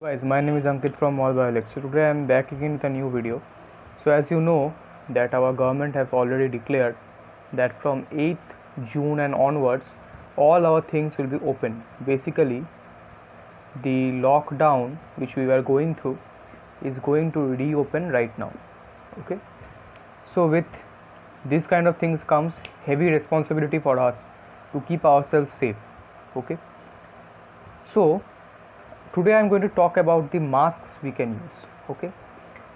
Guys, my name is Ankit from All Biolect. So today I am back again with a new video. So as you know that our government have already declared that from 8th June and onwards all our things will be open. Basically the lockdown which we were going through is going to reopen right now. Okay. So with this kind of things comes heavy responsibility for us to keep ourselves safe. Okay. So today I am going to talk about the masks we can use, okay,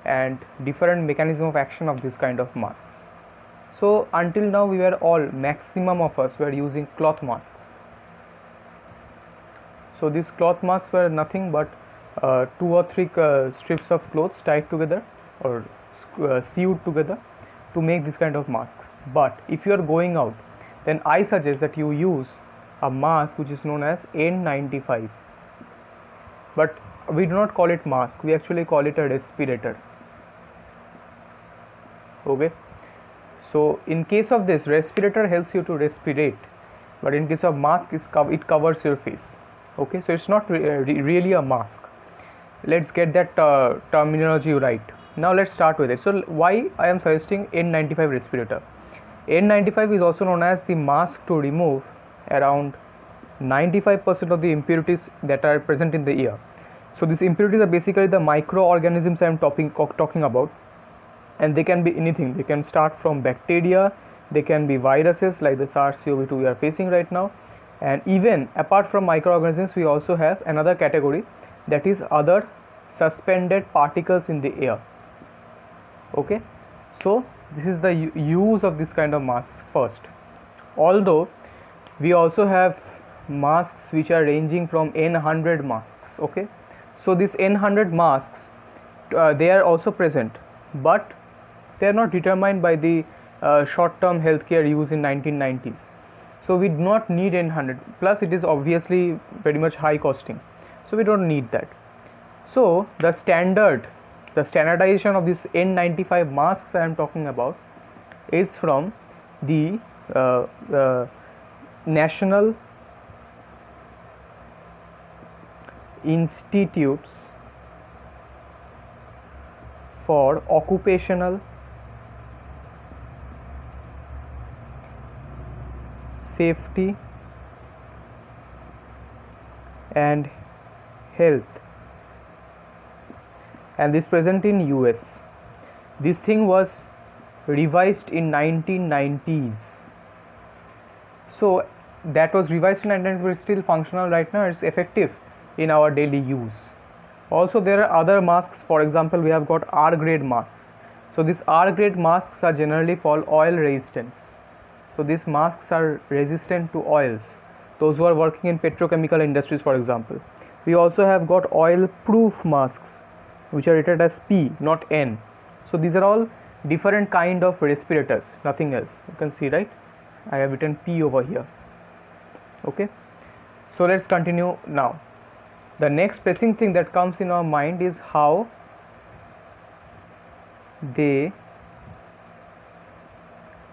and different mechanism of action of this kind of masks. So until now we were all, maximum of us were using cloth masks. So these cloth masks were nothing but 2 or 3 strips of clothes tied together or sewed together to make this kind of masks. But if you are going out, then I suggest that you use a mask which is known as N95. But we do not call it mask, we actually call it a respirator. Okay, so in case of this, respirator helps you to respirate, but in case of mask it covers your face. Okay, so it's not really a mask. Let's get that terminology right. Now let's start with it. So why I am suggesting N95 respirator? N95 is also known as the mask to remove around 95% of the impurities that are present in the air. So these impurities are basically the microorganisms I am talking about, and they can be anything. They can start from bacteria, they can be viruses like the SARS-CoV-2 we are facing right now, and even apart from microorganisms we also have another category, that is other suspended particles in the air. Okay, so this is the use of this kind of masks first. Although we also have masks which are ranging from N100 masks. Okay, so these N100 masks they are also present, but they are not determined by the short-term healthcare use in 1990s. So we do not need N100, plus it is obviously very much high costing, so we don't need that. So the standardization of this N95 masks I am talking about is from the National Institutes for Occupational Safety and Health, and this present in US. This thing was revised in 1990s. So that was revised in 1990s, but it's still functional right now. It's effective in our daily use. Also there are other masks. For example, we have got R grade masks. So these R grade masks are generally for oil resistance. So these masks are resistant to oils, those who are working in petrochemical industries, for example. We also have got oil proof masks which are rated as P, not N. So these are all different kind of respirators, nothing else. You can see, right, I have written P over here. Okay, so let's continue now. The next pressing thing that comes in our mind is how they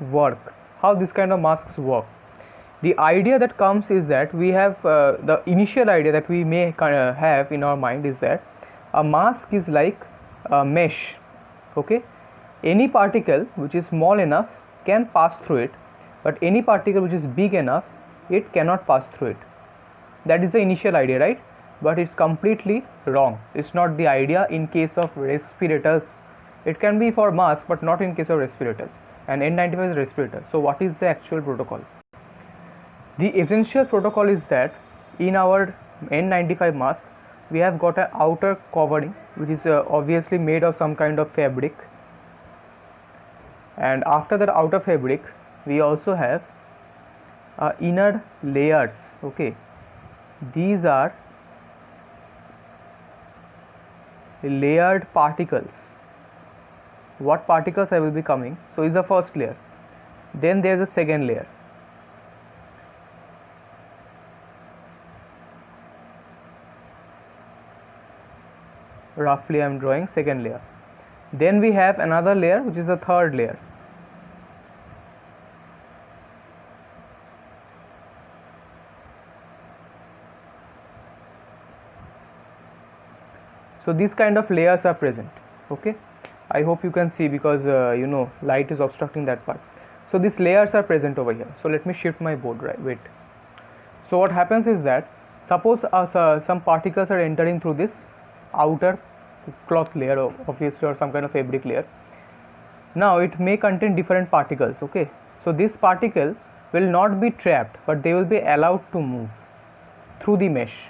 work, how this kind of masks work. The idea that comes is that we have the initial idea that we may have in our mind is that a mask is like a mesh. Okay, any particle which is small enough can pass through it, but any particle which is big enough, it cannot pass through it. That is the initial idea, right? But it's completely wrong. It's not the idea in case of respirators. It can be for mask, but not in case of respirators. And N95 is respirator. So what is the actual protocol? The essential protocol is that in our N95 mask we have got an outer covering which is obviously made of some kind of fabric, and after that outer fabric we also have inner layers. Okay, these are layered particles. What particles I will be coming? So is the first layer, then there is a second layer, roughly I am drawing second layer, then we have another layer which is the third layer, So these kind of layers are present. Okay, I hope you can see, because light is obstructing that part. So these layers are present over here. So let me shift my board, right? Wait. So what happens is that, suppose some particles are entering through this outer cloth layer, obviously, or some kind of fabric layer. Now it may contain different particles. Okay, so this particle will not be trapped, but they will be allowed to move through the mesh,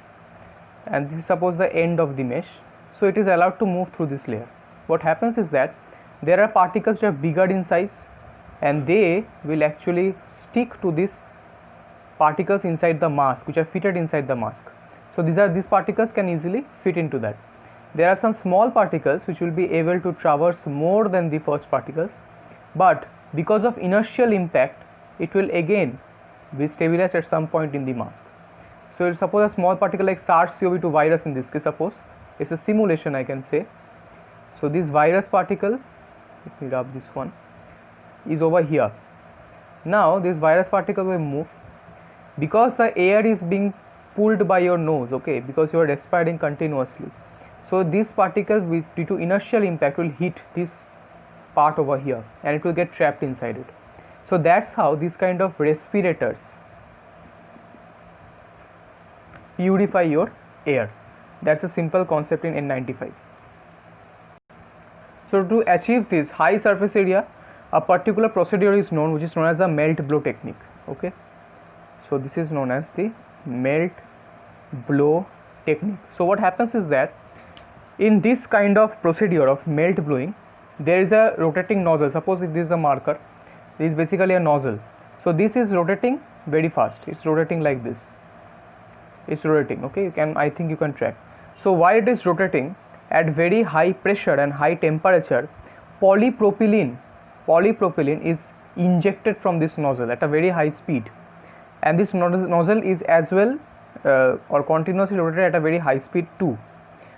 and this is suppose the end of the mesh. So it is allowed to move through this layer. What happens is that there are particles which are bigger in size, and they will actually stick to these particles inside the mask, which are fitted inside the mask. So these particles can easily fit into that. There are some small particles which will be able to traverse more than the first particles, but because of inertial impact, it will again be stabilized at some point in the mask. So suppose a small particle like SARS-CoV-2 virus, in this case, suppose it's a simulation, I can say. So this virus particle, let me rub this one, is over here. Now this virus particle will move because the air is being pulled by your nose, okay, because you are respiring continuously. So this particle, due to inertial impact, will hit this part over here, and it will get trapped inside it. So that's how these kind of respirators purify your air. That's a simple concept in N95. So to achieve this high surface area, a particular procedure is known, which is known as a melt blow technique. Okay, so this is known as the melt blow technique. So what happens is that in this kind of procedure of melt blowing, there is a rotating nozzle. Suppose if this is a marker, this is basically a nozzle. So this is rotating very fast. It's rotating like this. It's rotating. Okay, I think you can track. So while it is rotating at very high pressure and high temperature, polypropylene is injected from this nozzle at a very high speed, and this nozzle is as well or continuously rotated at a very high speed too.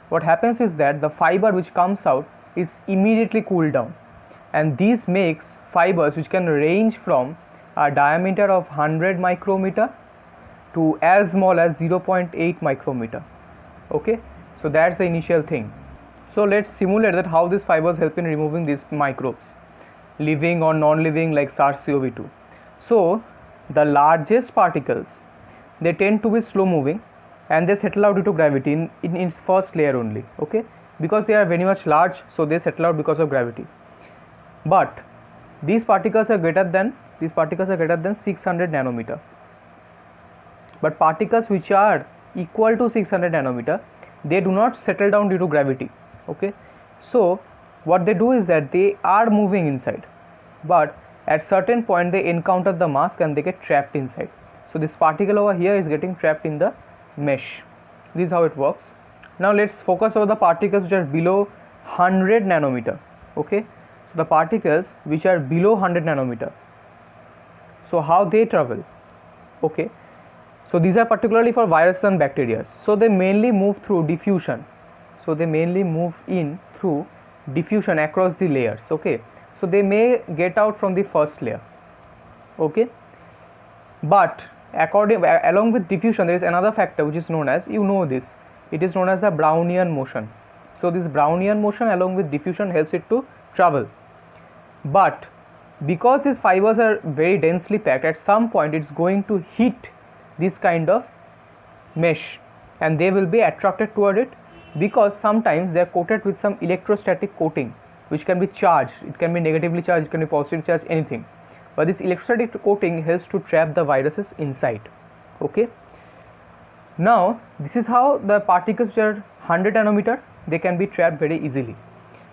What happens is that the fiber which comes out is immediately cooled down, and this makes fibers which can range from a diameter of 100 micrometer to as small as 0.8 micrometer. Okay, so that's the initial thing. So let's simulate that how these fibers help in removing these microbes, living or non-living, like SARS-CoV-2. So the largest particles, they tend to be slow moving, and they settle out due to gravity in its first layer only. Okay, because they are very much large, so they settle out because of gravity. But these particles are greater than 600 nanometer. But particles which are equal to 600 nanometer, they do not settle down due to gravity. Okay, so what they do is that they are moving inside, but at certain point they encounter the mask and they get trapped inside. So this particle over here is getting trapped in the mesh. This is how it works. Now let's focus on the particles which are below 100 nanometer. Okay, so the particles which are below 100 nanometer, so how they travel? Okay, so these are particularly for viruses and bacteria. So they mainly move through diffusion. So they mainly move in through diffusion across the layers. Okay, so they may get out from the first layer. Okay, but along with diffusion, there is another factor which is known as, this, it is known as a Brownian motion. So this Brownian motion along with diffusion helps it to travel. But because these fibers are very densely packed, at some point it's going to hit this kind of mesh, and they will be attracted toward it, because sometimes they are coated with some electrostatic coating which can be charged. It can be negatively charged, it can be positively charged, anything. But this electrostatic coating helps to trap the viruses inside. Okay, now this is how the particles which are 100 nanometer, they can be trapped very easily.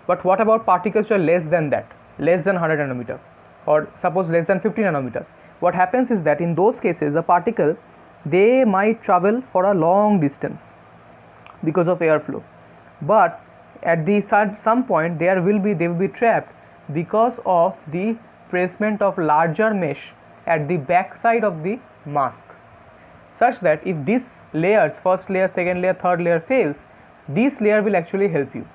But what about particles which are less than that, less than 100 nanometer, or suppose less than 50 nanometer? What happens is that in those cases, the particle, they might travel for a long distance because of airflow, but at some point they will be trapped because of the placement of larger mesh at the back side of the mask, such that if these layers, first layer, second layer, third layer fails, this layer will actually help you.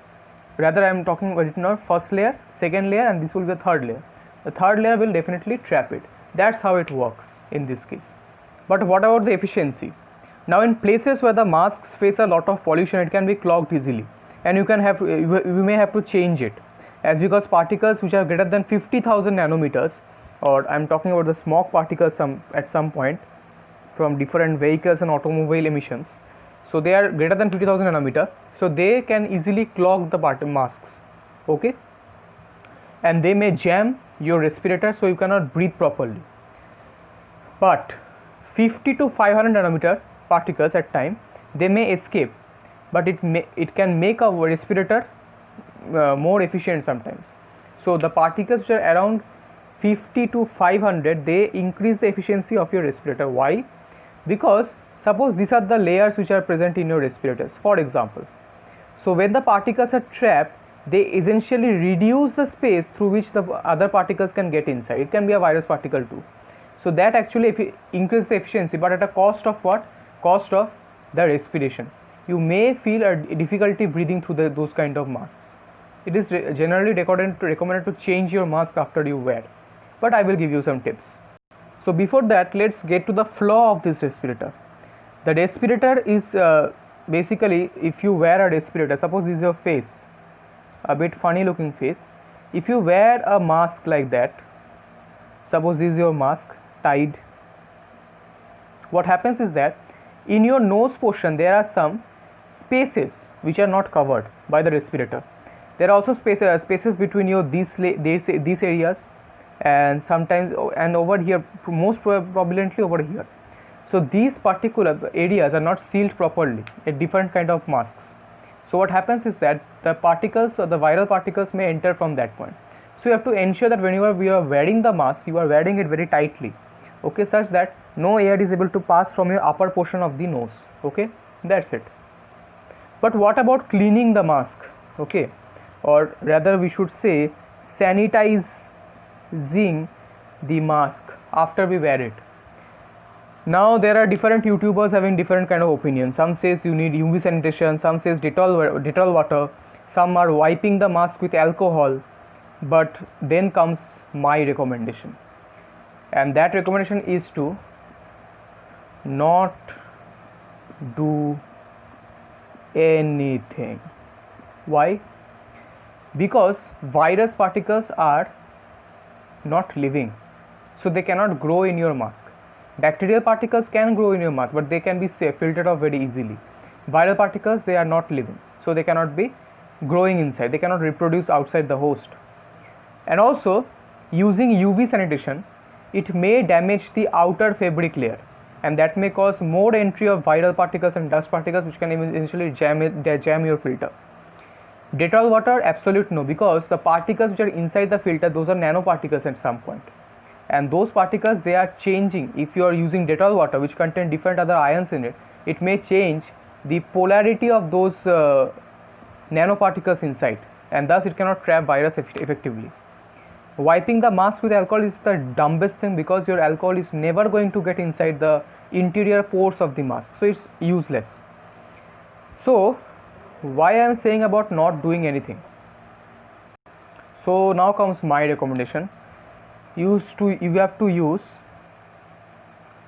Rather, I am talking about first layer, second layer, and this will be the third layer. The third layer will definitely trap it. That's how it works in this case. But what about the efficiency? Now in places where the masks face a lot of pollution, it can be clogged easily. and you may have to change it, as because particles which are greater than 50,000 nanometers, or I'm talking about the smog particles at some point from different vehicles and automobile emissions, so they are greater than 50,000 nanometer, so they can easily clog the masks, okay, and they may jam your respirator so you cannot breathe properly. But 50 to 500 nanometer particles at time, they may escape, but it can make a respirator more efficient sometimes. So the particles which are around 50 to 500, they increase the efficiency of your respirator. Why? Because suppose these are the layers which are present in your respirators, for example. So when the particles are trapped, they essentially reduce the space through which the other particles can get inside. It can be a virus particle too. So that actually increases the efficiency, but at a cost of what? Cost of the respiration. You may feel a difficulty breathing through those kind of masks. It is generally recommended to change your mask after you wear, but I will give you some tips. So before that, let's get to the flaw of this respirator. The respirator is basically, if you wear a respirator, suppose this is your face, a bit funny looking face, if you wear a mask like that, suppose this is your mask tied, what happens is that in your nose portion there are some spaces which are not covered by the respirator. There are also spaces between your these areas, and sometimes and over here, most probably over here. So these particular areas are not sealed properly at different kind of masks. So what happens is that the particles or the viral particles may enter from that point. So you have to ensure that when you are wearing the mask, you are wearing it very tightly, okay, such that no air is able to pass from your upper portion of the nose, okay, that's it. But what about cleaning the mask, okay, or rather we should say sanitizing the mask after we wear it? Now there are different YouTubers having different kind of opinions. Some says you need UV sanitation, some says Dettol water, some are wiping the mask with alcohol. But then comes my recommendation, and that recommendation is to not do anything. Why? Because virus particles are not living, so they cannot grow in your mask. Bacterial particles can grow in your mask, but they can be filtered off very easily. Viral particles, they are not living, so they cannot be growing inside, they cannot reproduce outside the host. And also, using UV sanitation, it may damage the outer fabric layer, and that may cause more entry of viral particles and dust particles, which can eventually jam your filter. Dettol water, absolute no, because the particles which are inside the filter, those are nanoparticles at some point, and those particles, they are changing. If you are using Dettol water which contain different other ions in it, it may change the polarity of those nanoparticles inside, and thus it cannot trap virus effectively. Wiping the mask with alcohol is the dumbest thing, because your alcohol is never going to get inside the interior pores of the mask, so it's useless. So why I am saying about not doing anything? So now comes my recommendation. You have to use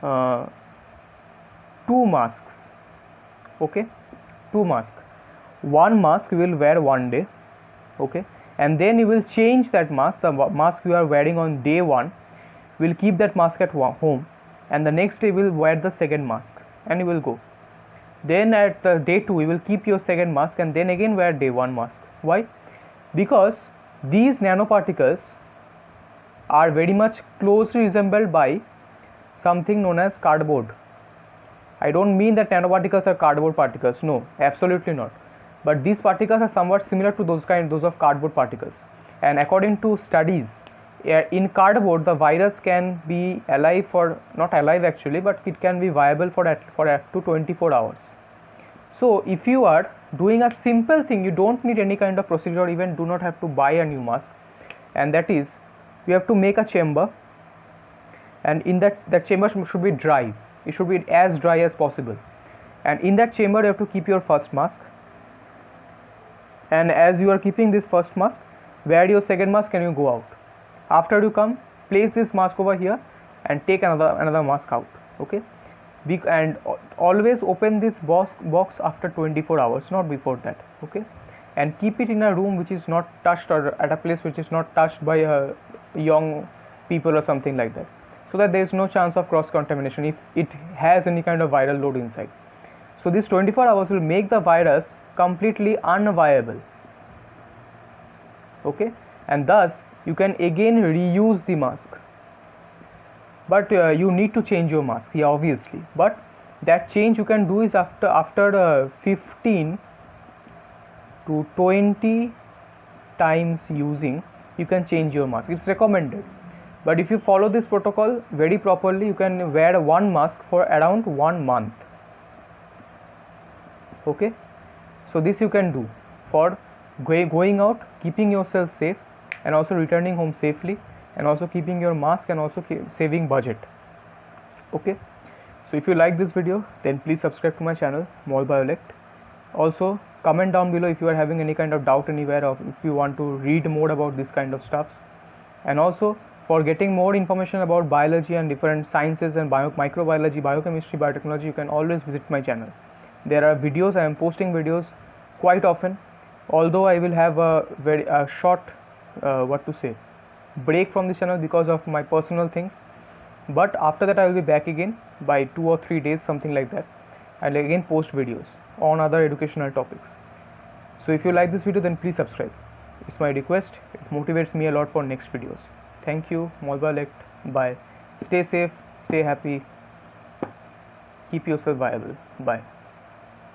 2 masks, okay, 2 masks. One mask you will wear one day, okay, and then you will change that mask. The mask you are wearing on day 1, will keep that mask at home, and the next day you will wear the second mask and you will go. Then at the day 2 you will keep your second mask and then again wear day 1 mask. Why? Because these nanoparticles are very much closely resembled by something known as cardboard. I don't mean that nanoparticles are cardboard particles, no, absolutely not. But these particles are somewhat similar to those of cardboard particles. And according to studies, in cardboard the virus can be alive for, not alive actually, but it can be viable for up to 24 hours. So if you are doing a simple thing, you don't need any kind of procedure, or even do not have to buy a new mask, and that is, you have to make a chamber, and in that chamber should be dry. It should be as dry as possible, and in that chamber you have to keep your first mask, and as you are keeping this first mask, wear your second mask and you go out. After you come, place this mask over here and take another mask out, okay, and always open this box after 24 hours, not before that, okay. and keep it in a room which is not touched, or at a place which is not touched by young people or something like that, so that there is no chance of cross contamination if it has any kind of viral load inside. So this 24 hours will make the virus completely unviable, okay, and thus you can again reuse the mask. But you need to change your mask, yeah, obviously, but that change you can do is after 15 to 20 times using, you can change your mask. It's recommended, but if you follow this protocol very properly, you can wear one mask for around 1 month, okay. So this you can do for going out, keeping yourself safe, and also returning home safely, and also keeping your mask, and also saving budget, okay. So if you like this video, then please subscribe to my channel Mall Biolect. Also comment down below if you are having any kind of doubt anywhere, or if you want to read more about this kind of stuffs. And also for getting more information about biology and different sciences and microbiology, biochemistry, biotechnology, you can always visit my channel. There are videos, I am posting videos quite often, although I will have a very short break from this channel because of my personal things, but after that I will be back again by 2 or 3 days, something like that. I'll again post videos on other educational topics. So if you like this video, then please subscribe. It's my request. It motivates me a lot for next videos. Thank you. Mall Biolect. Bye. Stay safe, stay happy, keep yourself viable. Bye.